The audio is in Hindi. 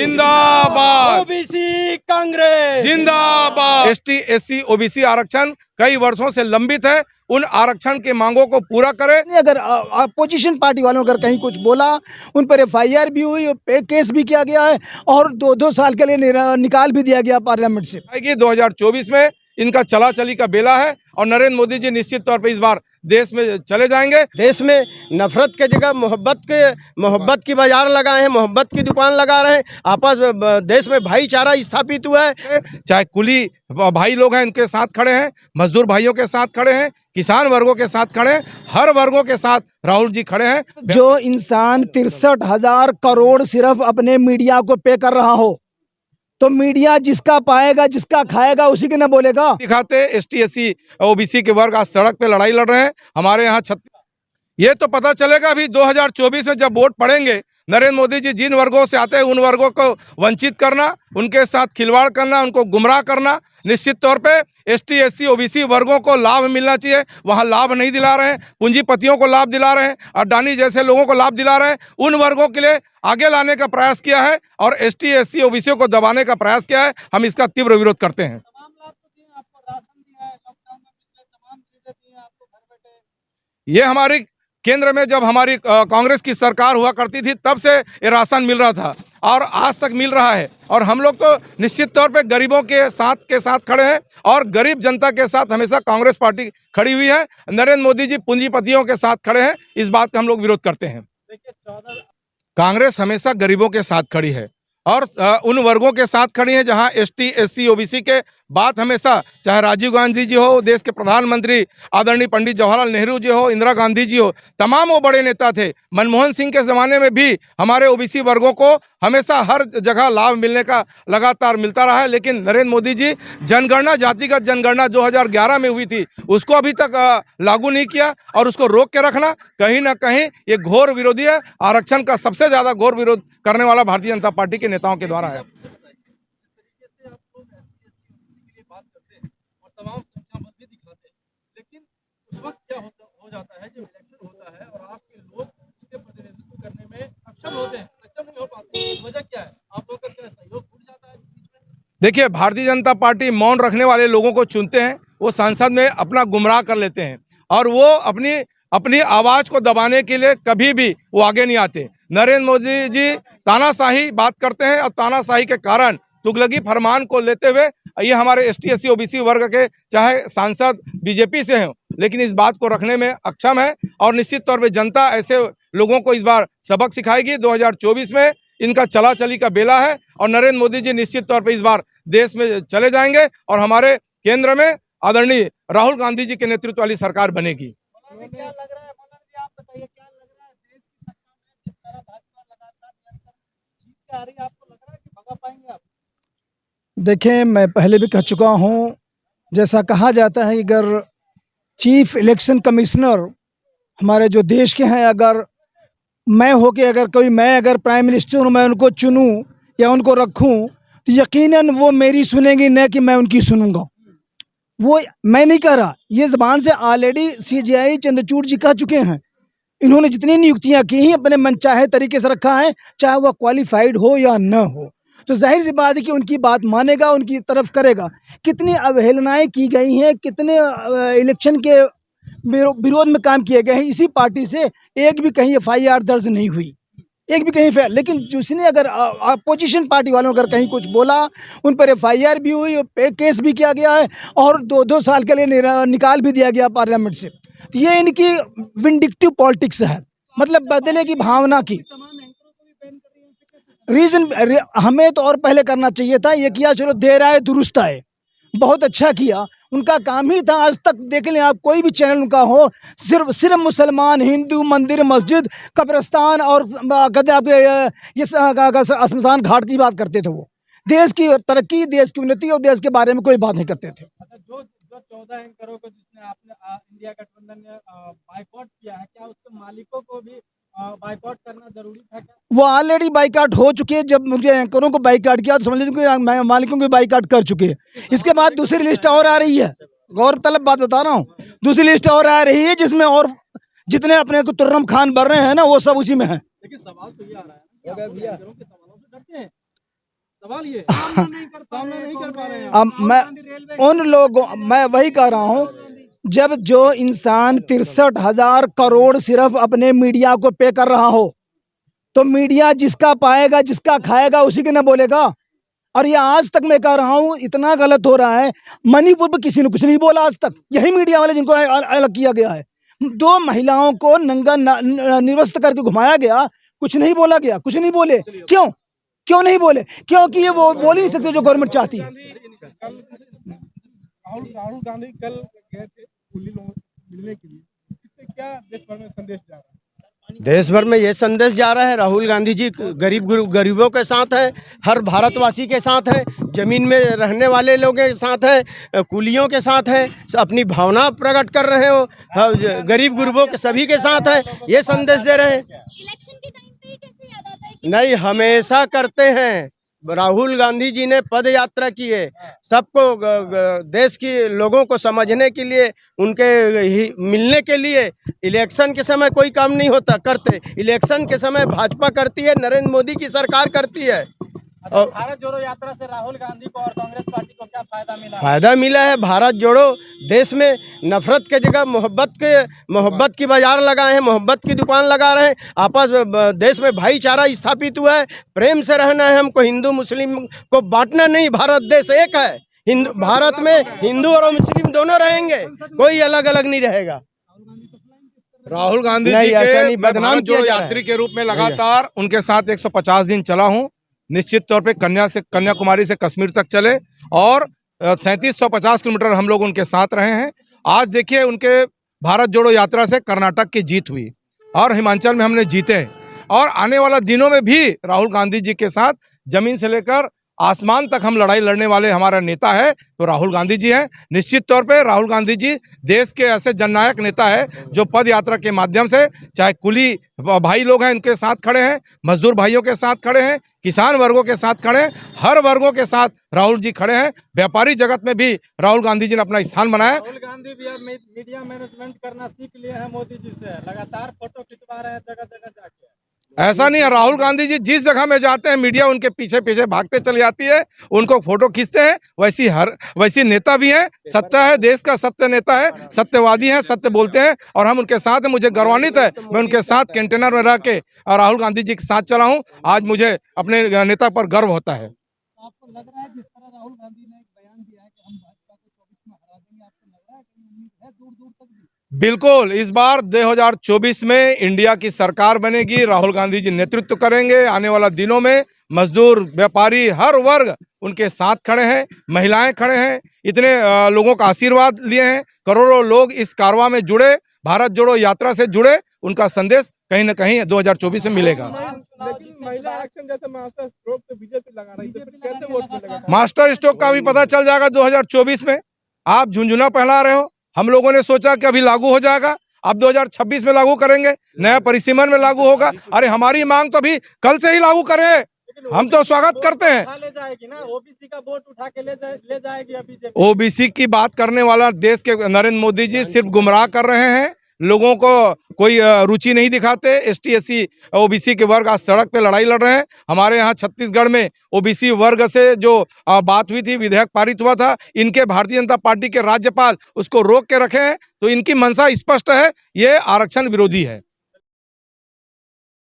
जिंदाबाद, ओबीसी कांग्रेस जिंदाबाद। एसटी एससी ओबीसी आरक्षण कई वर्षों से लंबित है, उन आरक्षण की मांगों को पूरा करें। अगर अपोजिशन पार्टी वालों अगर कहीं कुछ बोला, उन पर एफआईआर भी हुई, केस भी किया गया है और 2-2 साल के लिए निकाल भी दिया गया पार्लियामेंट से। 2024 में इनका चला चली का बेला है और नरेंद्र मोदी जी निश्चित तौर पर इस बार देश में चले जाएंगे। देश में नफरत के जगह मोहब्बत की बाजार लगाए हैं, मोहब्बत की दुकान लगा रहे हैं। आपस में देश में भाईचारा स्थापित हुआ है। चाहे कुली भाई लोग हैं उनके साथ खड़े हैं, मजदूर भाइयों के साथ खड़े हैं, किसान वर्गों के साथ खड़े हैं, हर वर्गों के साथ राहुल जी खड़े हैं। जो इंसान 63,000 करोड़ सिर्फ अपने मीडिया को पे कर रहा हो, तो मीडिया जिसका पाएगा जिसका खाएगा उसी के न बोलेगा। दिखाते एसटी एससी ओबीसी के वर्ग आज सड़क पे लड़ाई लड़ रहे हैं हमारे यहाँ ये तो पता चलेगा अभी 2024 में जब वोट पड़ेंगे। नरेंद्र मोदी जी जिन वर्गों से आते हैं उन वर्गों को वंचित करना, उनके साथ खिलवाड़ करना, उनको गुमराह करना, निश्चित तौर पे एसटी एससी ओबीसी वर्गों को लाभ मिलना चाहिए, वहाँ लाभ नहीं दिला रहे हैं। पूंजीपतियों को लाभ दिला रहे हैं, अडानी जैसे लोगों को लाभ दिला रहे हैं। उन वर्गों के लिए आगे लाने का प्रयास किया है और एसटी एससी ओबीसी को दबाने का प्रयास किया है। हम इसका तीव्र विरोध करते हैं। ये हमारी केंद्र में जब हमारी कांग्रेस की सरकार हुआ करती थी तब से ये राशन मिल रहा था और आज तक मिल रहा है और हम लोग तो निश्चित तौर पे गरीबों के साथ खड़े हैं और गरीब जनता के साथ हमेशा कांग्रेस पार्टी खड़ी हुई है। नरेंद्र मोदी जी पूंजीपतियों के साथ खड़े हैं, इस बात का हम लोग विरोध करते हैं। कांग्रेस हमेशा गरीबों के साथ खड़ी है और उन वर्गों के साथ खड़ी है जहां एसटी एससी ओबीसी के बात हमेशा, चाहे राजीव गांधी जी हो, देश के प्रधानमंत्री आदरणीय पंडित जवाहरलाल नेहरू जी हो, इंदिरा गांधी जी हो, तमाम वो बड़े नेता थे। मनमोहन सिंह के ज़माने में भी हमारे ओबीसी वर्गों को हमेशा हर जगह लाभ मिलने का लगातार मिलता रहा है। लेकिन नरेंद्र मोदी जी जनगणना, जातिगत जनगणना 2011 में हुई थी, उसको अभी तक लागू नहीं किया और उसको रोक के रखना कहीं ना कहीं ये घोर विरोधी है। आरक्षण का सबसे ज़्यादा घोर विरोध करने वाला भारतीय जनता पार्टी के नेताओं के द्वारा है। लेकिन उस वक्त क्या हो जाता है जब इलेक्शन होता है और आपके लोग उसके प्रतिनिधित्व करने में अक्षम होते हैं, सक्षम नहीं हो पाते, वजह क्या है? आप लोगों का क्या सहयोग छूट जाता है? देखिए, भारतीय जनता पार्टी मौन रखने वाले लोगों को चुनते हैं, वो संसद में अपना गुमराह कर लेते हैं और वो अपनी आवाज को दबाने के लिए कभी भी वो आगे नहीं आते। नरेंद्र मोदी जी तानाशाही बात करते हैं और तानाशाही के कारण तुगलकी फरमान को लेते हुए ये हमारे एसटी एससी ओबीसी वर्ग के चाहे सांसद बीजेपी से हों, लेकिन इस बात को रखने में अक्षम है और निश्चित तौर पे जनता ऐसे लोगों को इस बार सबक सिखाएगी। 2024 में इनका चला चली का बेला है और नरेंद्र मोदी जी निश्चित तौर पे इस बार देश में चले जाएंगे और हमारे केंद्र में आदरणीय राहुल गांधी जी के नेतृत्व वाली सरकार बनेगी। क्या लग रहा है आप बताइए, क्या लग रहा है देश की सरकार में जिस तरह भाजपा लगातार जीत के आ रही है, आपको लग रहा है कि भगा पाएंगे आप? देखें, मैं पहले भी कह चुका हूं, जैसा कहा जाता है अगर चीफ इलेक्शन कमिश्नर हमारे जो देश के हैं, अगर मैं होके अगर प्राइम मिनिस्टर हूँ, मैं उनको चुनूं या उनको रखूं तो यकीनन वो मेरी सुनेंगी, न कि मैं उनकी सुनूंगा। वो मैं नहीं कह रहा, ये ज़बान से ऑलरेडी सीजेआई चंद्रचूड़ जी कह चुके हैं। इन्होंने जितनी नियुक्तियां की हैं अपने मनचाहे तरीके से रखा है, चाहे वह क्वालिफाइड हो या न हो, तो जाहिर सी बात है कि उनकी बात मानेगा, उनकी तरफ करेगा। कितनी अवहेलनाएं की गई हैं, कितने इलेक्शन के विरोध में काम किए गए हैं, इसी पार्टी से एक भी कहीं एफआईआर दर्ज नहीं हुई, एक भी कहीं लेकिन जिसने अगर अपोजिशन पार्टी वालों अगर कहीं कुछ बोला, उन पर एफआईआर भी हुई, केस भी किया गया है और 2-2 साल के लिए निकाल भी दिया गया पार्लियामेंट से। तो ये इनकी विंडिक्टिव पॉलिटिक्स है, मतलब बदले की भावना की रीजन। हमें तो और पहले करना चाहिए था, ये किया, चलो देर आए दुरुस्त आए, बहुत अच्छा किया। उनका काम ही था, आज तक देख लें आप, कोई भी चैनल उनका हो, सिर्फ मुसलमान, हिंदू, मंदिर, मस्जिद, कब्रिस्तान और ये शमशान घाट की बात करते थे। वो देश की तरक्की, देश की उन्नति और देश के बारे में कोई बात नहीं करते थे। अच्छा, जो 14 एंकरों को जिसने आपने इंडिया गठबंधन ने बाइकआउट किया है, क्या उसके मालिकों को भी बाइकआउट करना जरूरी था क्या? वो ऑलरेडी बाइकआउट हो चुके हैं। जब मुझे एंकरों को बाइकआउट किया तो समझ लीजिए मालिकों को बाइकआउट कर चुके हैं। इसके बाद दूसरी लिस्ट और आ रही है, गौरतलब बात बता रहा हूँ, दूसरी लिस्ट और आ रही है जिसमें और जितने अपने को तुर्रम खान बन रहे हैं ना, वो सब उसी में है। लेकिन सवाल तो ये आ रहा है ना, एंकरों के सवालों से डरते हैं? सवाल ये सामना नहीं कर पा रहे हैं आप। अब मैं उन लोगों, मैं वही कह रहा हूँ, जब जो इंसान 63,000 करोड़ सिर्फ अपने मीडिया को पे कर रहा हो, तो मीडिया जिसका पाएगा, जिसका खाएगा, उसी के न बोलेगा। और ये आज तक मैं कह रहा हूँ, इतना गलत हो रहा है। मणिपुर में किसी ने कुछ नहीं बोला आज तक, यही मीडिया वाले जिनको अलग किया गया है। 2 महिलाओं को नंगा निर्वस्त्र करके घुमाया गया, कुछ नहीं बोला गया, कुछ नहीं बोले। क्यों नहीं बोले? क्योंकि ये वो बोल ही नहीं सकते जो गवर्नमेंट चाहती है। राहुल गांधी कल गए थे कुली लोगों से मिलने के लिए, इससे क्या देश भर में संदेश जा रहा है? देश भर में ये संदेश जा रहा है, राहुल गांधी जी गरीबों के साथ हैं, हर भारतवासी के साथ हैं, जमीन में रहने वाले लोगों के साथ हैं, कुलियों के साथ हैं, अपनी भावना प्रकट कर रहे हो, गरीब गुरबों के सभी के साथ हैं, ये संदेश दे रहे हैं। इलेक्शन के टाइम पे ही कैसे याद आता है कि नहीं, हमेशा करते हैं। राहुल गांधी जी ने पद यात्रा की है, सबको देश के लोगों को समझने के लिए, उनके मिलने के लिए। इलेक्शन के समय कोई काम नहीं होता, करते इलेक्शन के समय भाजपा करती है, नरेंद्र मोदी की सरकार करती है। और भारत जोड़ो यात्रा से राहुल गांधी को और कांग्रेस पार्टी को क्या फायदा मिला? फायदा मिला है, भारत जोड़ो देश में नफरत के जगह मोहब्बत की बाजार लगाए हैं, मोहब्बत की दुकान लगा रहे हैं। आपस में देश में भाईचारा स्थापित हुआ है, प्रेम से रहना है हमको, हिंदू मुस्लिम को बांटना नहीं। भारत देश एक है, भारत में हिंदू और मुस्लिम दोनों रहेंगे, कोई अलग अलग नहीं रहेगा। राहुल गांधी नहीं, जी ऐसा नहीं, के बदनाम भारत जोड़ो किया जा रहा है। यात्री के रूप में लगातार उनके साथ 150 दिन चला हूं। निश्चित तौर पे कन्याकुमारी से कश्मीर तक चले और 3750 किलोमीटर हम लोग उनके साथ रहे हैं। आज देखिए, उनके भारत जोड़ो यात्रा से कर्नाटक की जीत हुई और हिमाचल में हमने जीते, और आने वाला दिनों में भी राहुल गांधी जी के साथ जमीन से लेकर आसमान तक हम लड़ाई लड़ने वाले हमारा नेता है तो राहुल गांधी जी हैं। निश्चित तौर पे राहुल गांधी जी देश के ऐसे जननायक नेता है जो पद यात्रा के माध्यम से, चाहे कुली भाई लोग हैं उनके साथ खड़े हैं, मजदूर भाइयों के साथ खड़े हैं, किसान वर्गों के साथ खड़े हैं, हर वर्गों के साथ राहुल जी खड़े हैं। व्यापारी जगत में भी राहुल गांधी जी ने अपना स्थान बनाया। राहुल गांधी भी अब मीडिया मैनेजमेंट करना सीख लिए हैं मोदी जी से, लगातार फोटो खिंचवा रहे हैं जगह जगह जाके। ऐसा नहीं है, राहुल गांधी जी जिस जगह में जाते हैं मीडिया उनके पीछे पीछे भागते चली जाती है, उनको फोटो खींचते हैं। वैसी नेता भी हैं, सच्चा है, देश का सत्य नेता है, सत्यवादी हैं, सत्य बोलते हैं और हम उनके साथ हैं। मुझे गौरवान्वित है, मैं उनके साथ कंटेनर में रह के राहुल गांधी जी के साथ चला हूँ। आज मुझे अपने नेता पर गर्व होता है। आपको लग रहा है जिस तरह राहुल गांधी ने एक बयान दिया है कि हम भाजपा को 24 में हरा देंगे, आपको लग रहा है कि उम्मीद है दूर दूर तक भी? बिल्कुल, इस बार 2024 में इंडिया की सरकार बनेगी, राहुल गांधी जी नेतृत्व करेंगे। आने वाला दिनों में मजदूर, व्यापारी, हर वर्ग उनके साथ खड़े हैं, महिलाएं खड़े हैं। इतने लोगों का आशीर्वाद लिए हैं, करोड़ों लोग इस कारवां में जुड़े, भारत जोड़ो यात्रा से जुड़े। उनका संदेश कहीं न कहीं 2024 में मिलेगा। लेकिन महिला आरक्षण जैसे मास्टर स्ट्रोक तो बीजेपी लगा रही है, कैसे वोट मिलेगा? मास्टर स्ट्रोक का भी पता चल जाएगा 2024 में। आप झुंझुना पहला रहे हो, हम लोगों ने सोचा कि अभी लागू हो जाएगा, अब 2026 में लागू करेंगे, नया परिसीमन में लागू होगा। अरे हमारी मांग तो अभी कल से ही लागू करें, हम तो स्वागत करते हैं। ले जाएगी ना, ओबीसी का वोट उठा के ले जाएगी अभी बीजेपी। ओबीसी की बात करने वाला देश के नरेंद्र मोदी जी सिर्फ गुमराह कर रहे हैं, लोगों को कोई रुचि नहीं दिखाते। एसटी एससी ओबीसी के वर्ग आज सड़क पे लड़ाई लड़ रहे हैं। हमारे यहाँ छत्तीसगढ़ में ओबीसी वर्ग से जो बात हुई थी, विधेयक पारित हुआ था, इनके भारतीय जनता पार्टी के राज्यपाल उसको रोक के रखे हैं। तो इनकी मंशा स्पष्ट है, ये आरक्षण विरोधी है।